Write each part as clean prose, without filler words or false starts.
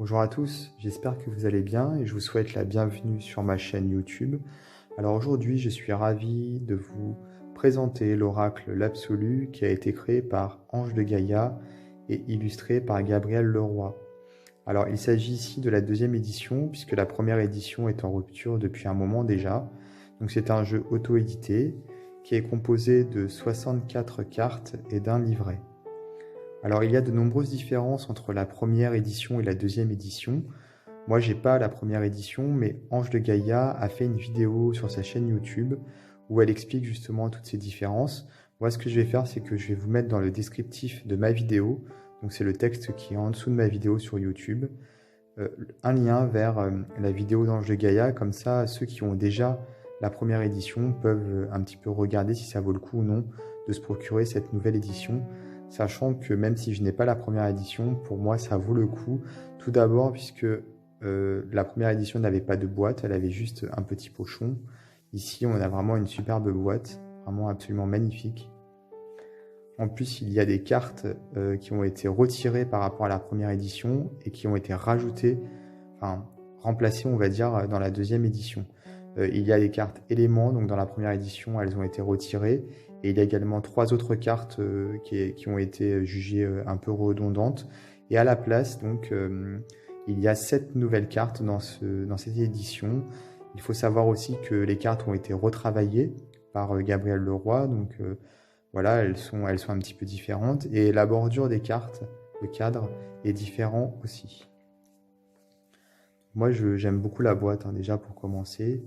Bonjour à tous, j'espère que vous allez bien et je vous souhaite la bienvenue sur ma chaîne YouTube. Alors aujourd'hui, je suis ravi de vous présenter l'oracle L'Absolu qui a été créé par Ange de Gaïa et illustré par Gabriel Leroy. Alors il s'agit ici de la deuxième édition puisque la première édition est en rupture depuis un moment déjà. Donc c'est un jeu auto-édité qui est composé de 64 cartes et d'un livret. Alors il y a de nombreuses différences entre la première édition et la deuxième édition. Moi j'ai pas la première édition, mais Ange de Gaïa a fait une vidéo sur sa chaîne YouTube où elle explique justement toutes ces différences. Moi ce que je vais faire, c'est que je vais vous mettre dans le descriptif de ma vidéo, donc c'est le texte qui est en dessous de ma vidéo sur YouTube, un lien vers la vidéo d'Ange de Gaïa, comme ça ceux qui ont déjà la première édition peuvent un petit peu regarder si ça vaut le coup ou non de se procurer cette nouvelle édition. Sachant que même si je n'ai pas la première édition, pour moi ça vaut le coup. Tout d'abord puisque la première édition n'avait pas de boîte, elle avait juste un petit pochon. Ici on a vraiment une superbe boîte, vraiment absolument magnifique. En plus il y a des cartes qui ont été retirées par rapport à la première édition et qui ont été rajoutées, enfin remplacées on va dire dans la deuxième édition. Il y a des cartes éléments, donc dans la première édition elles ont été retirées. Et il y a également 3 autres cartes qui ont été jugées un peu redondantes. Et à la place, donc, il y a 7 nouvelles cartes dans cette édition. Il faut savoir aussi que les cartes ont été retravaillées par Gabriel Leroy. Donc voilà, elles sont un petit peu différentes. Et la bordure des cartes, le cadre, est différent aussi. Moi, j'aime beaucoup la boîte, hein, déjà pour commencer.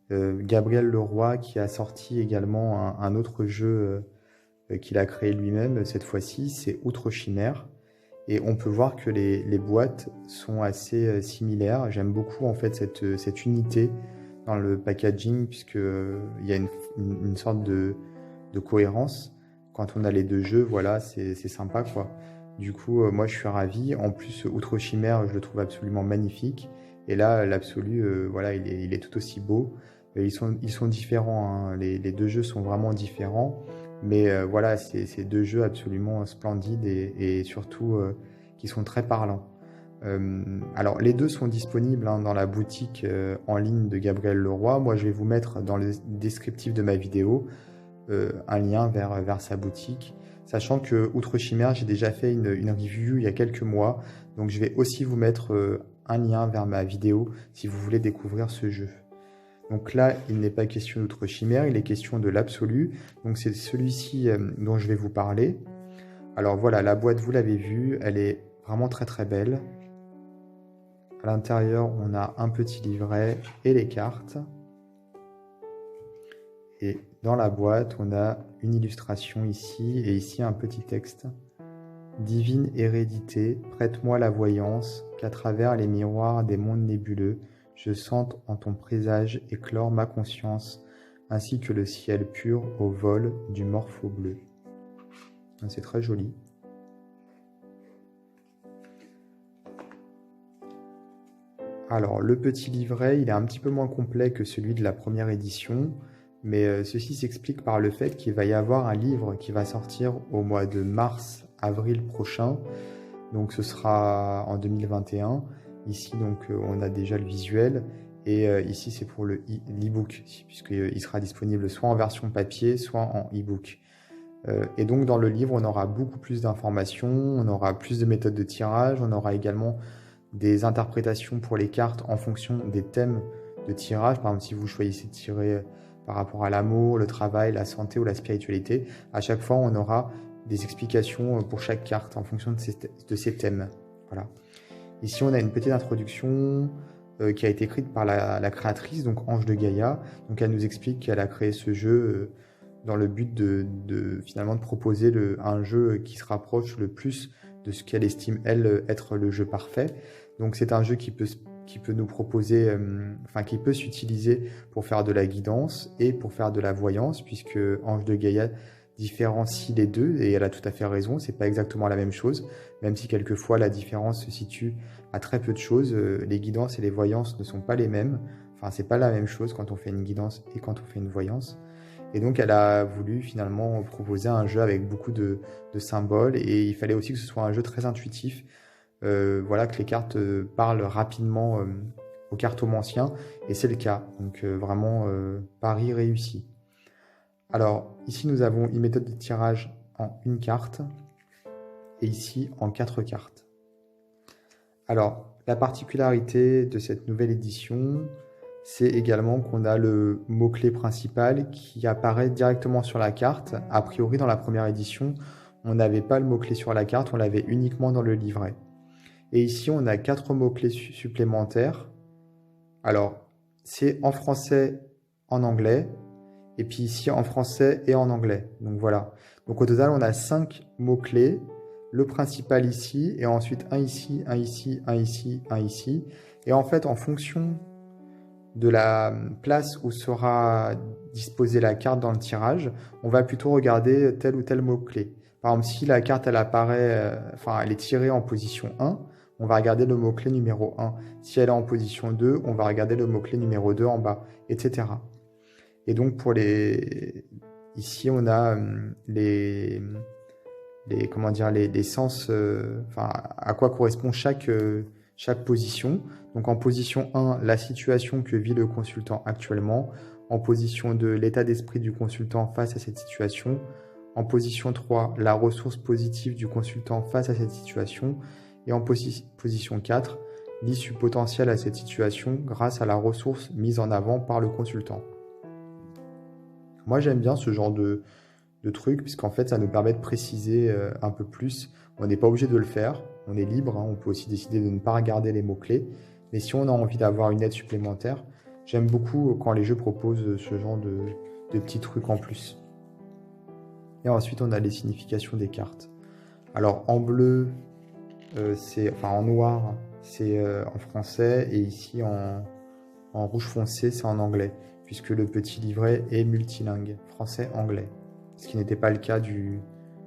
Gabriel Leroy qui a sorti également un autre jeu qu'il a créé lui-même, cette fois-ci, c'est Outre Chimère. Et on peut voir que les boîtes sont assez similaires. J'aime beaucoup en fait cette unité dans le packaging puisqu'il y a une sorte de cohérence. Quand on a les deux jeux, voilà, c'est sympa quoi. Du coup, moi je suis ravi. En plus, Outre Chimère, je le trouve absolument magnifique. Et là, l'Absolu, voilà, il est tout aussi beau. Ils sont différents, hein. Les deux jeux sont vraiment différents, mais voilà, c'est deux jeux absolument splendides et surtout qui sont très parlants. Alors, les deux sont disponibles hein, dans la boutique en ligne de Gabriel Leroy. Moi, je vais vous mettre dans le descriptif de ma vidéo un lien vers sa boutique. Sachant que Outre Chimère, j'ai déjà fait une review il y a quelques mois, donc je vais aussi vous mettre un lien vers ma vidéo si vous voulez découvrir ce jeu. Donc là, il n'est pas question d'Outre Chimère, il est question de l'Absolu. Donc c'est celui-ci dont je vais vous parler. Alors voilà, la boîte, vous l'avez vue, elle est vraiment très très belle. À l'intérieur, on a un petit livret et les cartes. Et dans la boîte, on a une illustration ici et ici un petit texte. Divine hérédité, prête-moi la voyance, qu'à travers les miroirs des mondes nébuleux, je sente en ton présage éclore ma conscience, ainsi que le ciel pur au vol du morpho bleu. C'est très joli. Alors, le petit livret, il est un petit peu moins complet que celui de la première édition, mais ceci s'explique par le fait qu'il va y avoir un livre qui va sortir au mois de mars-avril prochain, donc ce sera en 2021. Ici, donc, on a déjà le visuel et ici, c'est pour l'e-book, puisqu'il sera disponible soit en version papier, soit en e-book. Et donc, dans le livre, on aura beaucoup plus d'informations, on aura plus de méthodes de tirage, on aura également des interprétations pour les cartes en fonction des thèmes de tirage. Par exemple, si vous choisissez de tirer par rapport à l'amour, le travail, la santé ou la spiritualité, à chaque fois, on aura des explications pour chaque carte en fonction de ces thèmes. Voilà. Ici, on a une petite introduction qui a été écrite par la créatrice, donc Ange de Gaïa. Donc, elle nous explique qu'elle a créé ce jeu dans le but finalement de proposer un jeu qui se rapproche le plus de ce qu'elle estime, elle, être le jeu parfait. Donc, c'est un jeu qui peut nous proposer, qui peut s'utiliser pour faire de la guidance et pour faire de la voyance, puisque Ange de Gaïa différencie les deux, et elle a tout à fait raison, c'est pas exactement la même chose, même si quelquefois la différence se situe à très peu de choses. Les guidances et les voyances ne sont pas les mêmes, enfin c'est pas la même chose quand on fait une guidance et quand on fait une voyance. Et donc elle a voulu finalement proposer un jeu avec beaucoup de symboles, et il fallait aussi que ce soit un jeu très intuitif, voilà, que les cartes parlent rapidement aux cartomanciens, et c'est le cas. Donc vraiment, pari réussi. Alors, ici, nous avons une méthode de tirage en une carte, et ici, en 4 cartes. Alors, la particularité de cette nouvelle édition, c'est également qu'on a le mot-clé principal qui apparaît directement sur la carte. A priori, dans la première édition, on n'avait pas le mot-clé sur la carte, on l'avait uniquement dans le livret. Et ici, on a 4 mots-clés supplémentaires. Alors, c'est en français, en anglais, et puis ici en français et en anglais. Donc voilà. Donc au total, on a 5 mots-clés. Le principal ici, et ensuite un ici, un ici, un ici, un ici. Et en fait, en fonction de la place où sera disposée la carte dans le tirage, on va plutôt regarder tel ou tel mot-clé. Par exemple, si la carte elle apparaît, elle est tirée en position 1, on va regarder le mot-clé numéro 1. Si elle est en position 2, on va regarder le mot-clé numéro 2 en bas, etc. Et donc pour ici on a les sens, à quoi correspond chaque position. Donc en position 1, la situation que vit le consultant actuellement. En position 2, l'état d'esprit du consultant face à cette situation. En position 3, la ressource positive du consultant face à cette situation. Et en position 4, l'issue potentielle à cette situation grâce à la ressource mise en avant par le consultant. Moi, j'aime bien ce genre de truc, puisqu'en fait, ça nous permet de préciser un peu plus. On n'est pas obligé de le faire, on est libre, hein. On peut aussi décider de ne pas regarder les mots-clés. Mais si on a envie d'avoir une aide supplémentaire, j'aime beaucoup quand les jeux proposent ce genre de petits trucs en plus. Et ensuite, on a les significations des cartes. Alors, en bleu, en noir, c'est en français, et ici, en rouge foncé, c'est en anglais, puisque le petit livret est multilingue, français-anglais, ce qui n'était pas le cas du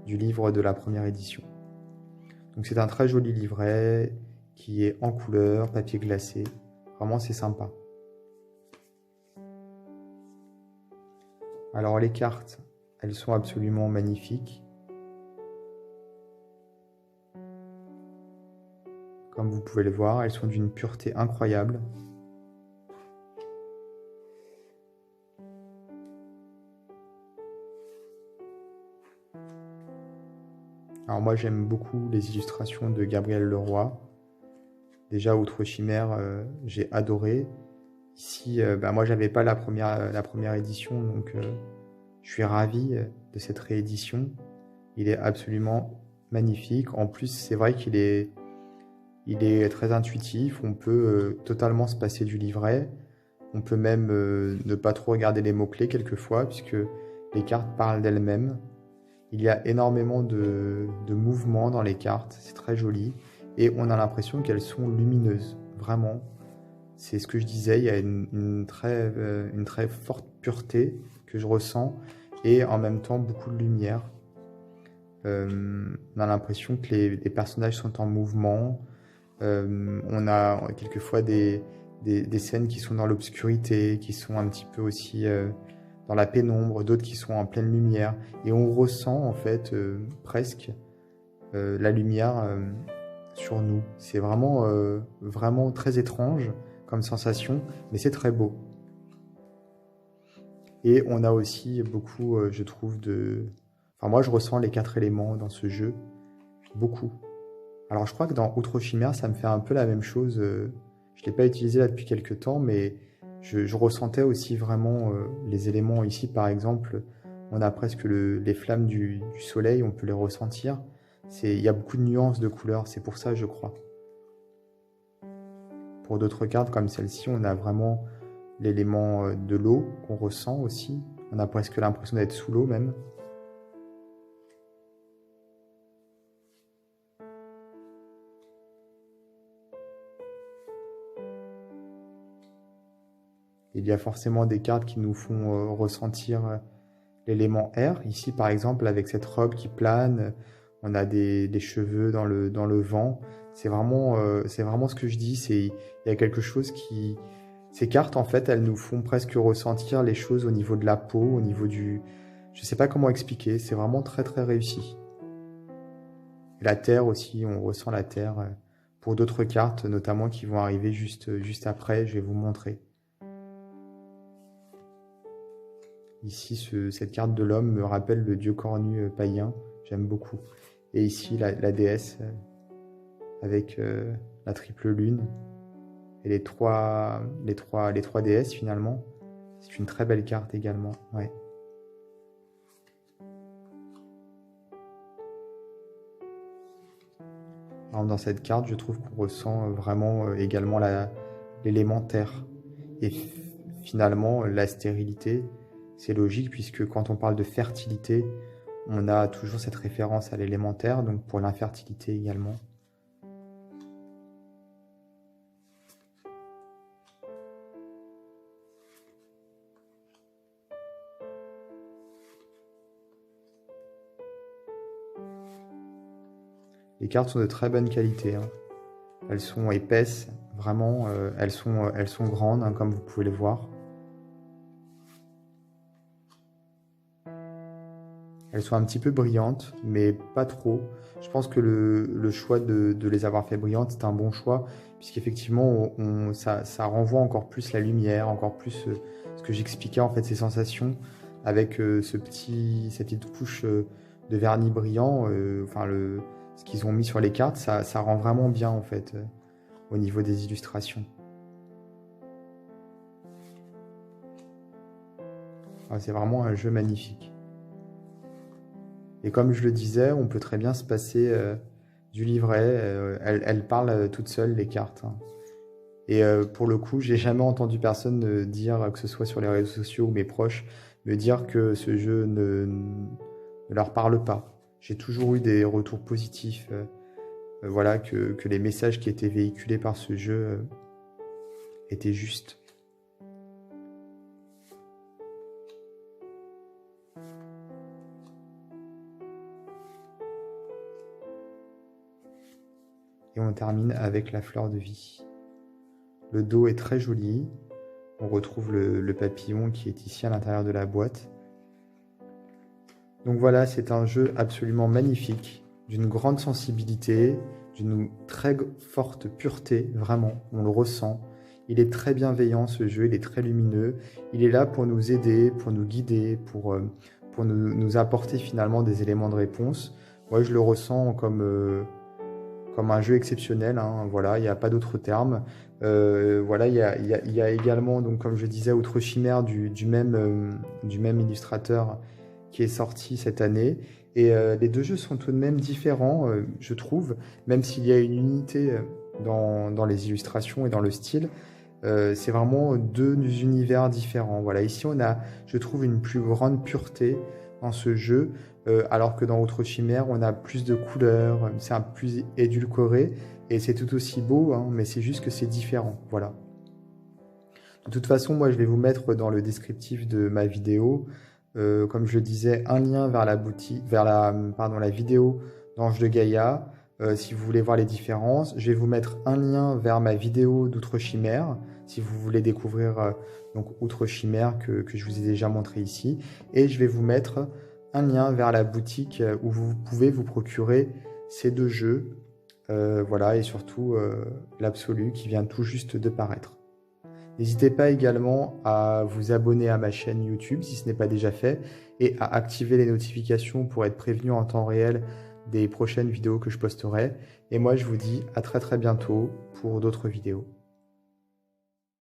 livre de la première édition. Donc c'est un très joli livret qui est en couleur, papier glacé, vraiment c'est sympa. Alors les cartes, elles sont absolument magnifiques. Comme vous pouvez le voir, elles sont d'une pureté incroyable. Alors moi j'aime beaucoup les illustrations de Gabriel Leroy. Déjà Outre Chimère, j'ai adoré. Ici, moi j'avais pas la première édition, donc je suis ravi de cette réédition. Il est absolument magnifique. En plus, c'est vrai qu'il est très intuitif. On peut totalement se passer du livret. On peut même ne pas trop regarder les mots-clés quelquefois, puisque les cartes parlent d'elles-mêmes. Il y a énormément de mouvements dans les cartes, c'est très joli. Et on a l'impression qu'elles sont lumineuses, vraiment. C'est ce que je disais, il y a une très forte pureté que je ressens, et en même temps beaucoup de lumière. On a l'impression que les personnages sont en mouvement. On a quelquefois des scènes qui sont dans l'obscurité, qui sont un petit peu aussi dans la pénombre, d'autres qui sont en pleine lumière. Et on ressent en fait presque la lumière sur nous. C'est vraiment, vraiment très étrange comme sensation, mais c'est très beau. Et on a aussi beaucoup, je trouve, moi, je ressens les 4 éléments dans ce jeu, beaucoup. Alors, je crois que dans Outre Chimère, ça me fait un peu la même chose. Je ne l'ai pas utilisé là depuis quelques temps, mais je ressentais aussi vraiment les éléments ici. Par exemple, on a presque les flammes du soleil, on peut les ressentir. Il y a beaucoup de nuances de couleurs, c'est pour ça, je crois. Pour d'autres cartes comme celle-ci, on a vraiment l'élément de l'eau qu'on ressent aussi. On a presque l'impression d'être sous l'eau même. Il y a forcément des cartes qui nous font ressentir l'élément air. Ici, par exemple, avec cette robe qui plane, on a des cheveux dans le vent. C'est vraiment ce que je dis. Il y a quelque chose qui... Ces cartes, en fait, elles nous font presque ressentir les choses au niveau de la peau, au niveau du... Je ne sais pas comment expliquer. C'est vraiment très, très réussi. Et la terre aussi, on ressent la terre. pour d'autres cartes, notamment qui vont arriver juste après, je vais vous montrer. Ici, cette carte de l'homme me rappelle le dieu cornu païen, j'aime beaucoup. Et ici, la déesse avec la triple lune et les trois déesses finalement. C'est une très belle carte également, ouais. Alors, dans cette carte, je trouve qu'on ressent vraiment également l'élément terre. Et finalement, la stérilité, c'est logique puisque quand on parle de fertilité, on a toujours cette référence à l'élément terre, donc pour l'infertilité également. Les cartes sont de très bonne qualité, hein. Elles sont épaisses, vraiment, elles sont grandes, hein, comme vous pouvez le voir. Elles sont un petit peu brillantes, mais pas trop. Je pense que le choix de les avoir fait brillantes, c'est un bon choix, puisqu'effectivement, ça renvoie encore plus la lumière, encore plus ce que j'expliquais, en fait, ces sensations, avec cette petite couche de vernis brillant, ce qu'ils ont mis sur les cartes, ça rend vraiment bien, en fait, au niveau des illustrations. C'est vraiment un jeu magnifique. Et comme je le disais, on peut très bien se passer du livret. Elles parlent toutes seules, les cartes, hein. Et pour le coup, j'ai jamais entendu personne dire, que ce soit sur les réseaux sociaux ou mes proches, me dire que ce jeu ne leur parle pas. J'ai toujours eu des retours positifs, voilà, que les messages qui étaient véhiculés par ce jeu étaient justes. Et on termine avec la fleur de vie. Le dos est très joli. On retrouve le papillon qui est ici à l'intérieur de la boîte. Donc voilà, c'est un jeu absolument magnifique, d'une grande sensibilité, d'une très forte pureté, vraiment, on le ressent. Il est très bienveillant ce jeu, il est très lumineux. Il est là pour nous aider, pour nous guider, pour nous apporter finalement des éléments de réponse. Moi, je le ressens comme un jeu exceptionnel, hein, voilà, il n'y a pas d'autre terme. Voilà, il y a également, donc, comme je disais, Outre Chimère du même illustrateur qui est sorti cette année. Et les deux jeux sont tout de même différents, je trouve, même s'il y a une unité dans les illustrations et dans le style. C'est vraiment deux univers différents. Voilà, ici on a, je trouve, une plus grande pureté dans ce jeu, alors que dans Outre Chimère, on a plus de couleurs, c'est un peu plus édulcoré, et c'est tout aussi beau, hein, mais c'est juste que c'est différent, voilà. De toute façon, moi, je vais vous mettre dans le descriptif de ma vidéo, comme je le disais, un lien vers la boutique, la vidéo d'Ange de Gaïa, si vous voulez voir les différences. Je vais vous mettre un lien vers ma vidéo d'Outre Chimère, si vous voulez découvrir donc Outre Chimère que je vous ai déjà montré ici. Et je vais vous mettre un lien vers la boutique où vous pouvez vous procurer ces deux jeux, voilà, et surtout l'Absolu qui vient tout juste de paraître. N'hésitez pas également à vous abonner à ma chaîne YouTube si ce n'est pas déjà fait et à activer les notifications pour être prévenu en temps réel des prochaines vidéos que je posterai. Et moi, je vous dis à très bientôt pour d'autres vidéos.